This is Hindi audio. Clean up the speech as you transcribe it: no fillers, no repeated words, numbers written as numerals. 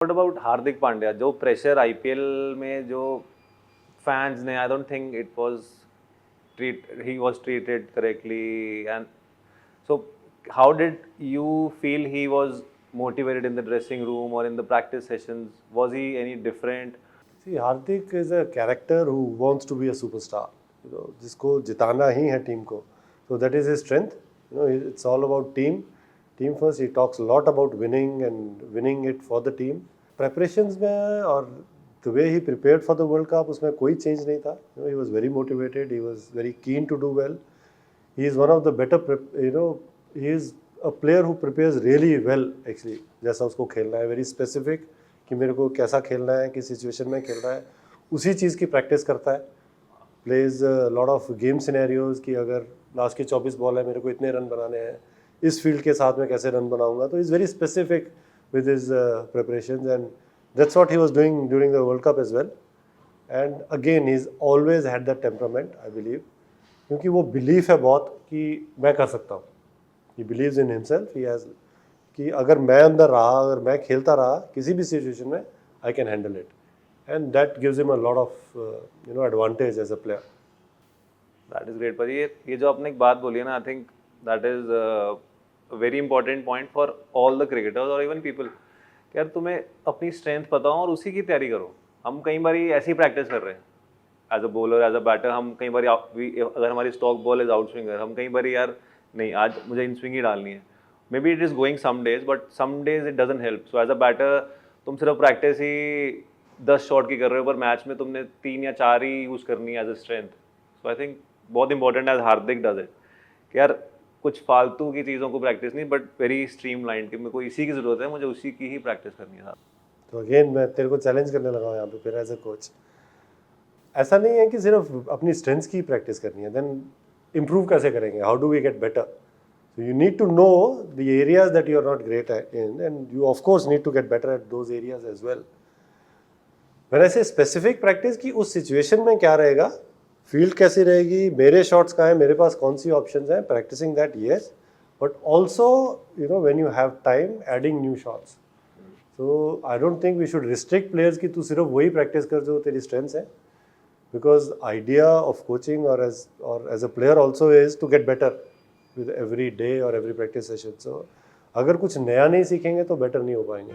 What about Hardik Pandya? जो प्रेशर आईपीएल में जो फैंस ने, I don't think it was he was treated correctly, and so how did you feel he was motivated in the dressing room or in the practice sessions? Was he any different? See, Hardik is a character who wants to be a superstar. जिसको जिताना ही है टीम को. So that is his strength. It's all about team. Team first. He talks a lot about winning and winning it for the team. Preparations में और the way he prepared for the World Cup उसमें कोई change नहीं था. He was very motivated. He was very keen to do well. He is one of the better. He is a player who prepares really well actually. जैसा उसको खेलना है, very specific. कि मेरे को कैसा खेलना है, किस सिचुएशन में खेल रहा है, उसी चीज़ की प्रैक्टिस करता है. Plays lot of game scenarios कि अगर लास्ट की 24 बॉल है, मेरे को इतने रन बनाने हैं, इस फील्ड के साथ में कैसे रन बनाऊंगा. तो is very specific with his preparations and that's what he was doing during the world cup as well. And again he is always had that temperament, I believe, क्योंकि वो बिलीफ है बहुत कि मैं कर सकता हूँ. He believes in himself. He has कि अगर मैं अंदर रहा, अगर मैं खेलता रहा किसी भी सिचुएशन में, I can handle it. And that gives him a lot of advantage as a player. That is great. पर ये जो आपने एक बात बोली है ना, I think that is very important point for all the cricketers और इवन पीपल. यार तुम्हें अपनी स्ट्रेंथ पता हो और उसी की तैयारी करो. हम कई बार ऐसी प्रैक्टिस कर रहे हैं as a bowler, as a batter. हम कई बार अगर हमारी stock ball is outswinger, हम कई बार यार नहीं आज मुझे इन स्विंग ही डालनी है. Maybe it is going some days, but some days it doesn't help. So as a batter, तुम सिर्फ प्रैक्टिस ही 10 शॉट की कर रहे हो, पर मैच में तुमने 3 या 4 ही यूज़ करनी है as a strength. So I think बहुत important as Hardik does it कि यार कुछ फालतू की चीज़ों को प्रैक्टिस नहीं, बट वेरी स्ट्रीम लाइन कि मेरे को इसी की ज़रूरत है, मुझे उसी की ही प्रैक्टिस करनी है. तो अगेन मैं तेरे को चैलेंज करने लगा हूँ यहाँ पे फिर एज अ कोच. ऐसा नहीं है कि सिर्फ अपनी स्ट्रेंथ्स की प्रैक्टिस करनी है. देन इम्प्रूव कैसे करेंगे? How do we get better? So you need to know the areas that you are not great in, and you of course need to get better at those areas as well. When I say specific practice कि उस situation में क्या रहेगा, field कैसी रहेगी, मेरे shots कहाँ हैं, मेरे पास कौन सी options हैं, practicing that yes, but also when you have time adding new shots. So I don't think we should restrict players कि तू सिर्फ वही practice कर जो तेरी strengths हैं, because idea of coaching or as a player also is to get better with every day or every practice session. So अगर कुछ नया नहीं सीखेंगे तो बेटर नहीं हो पाएंगे.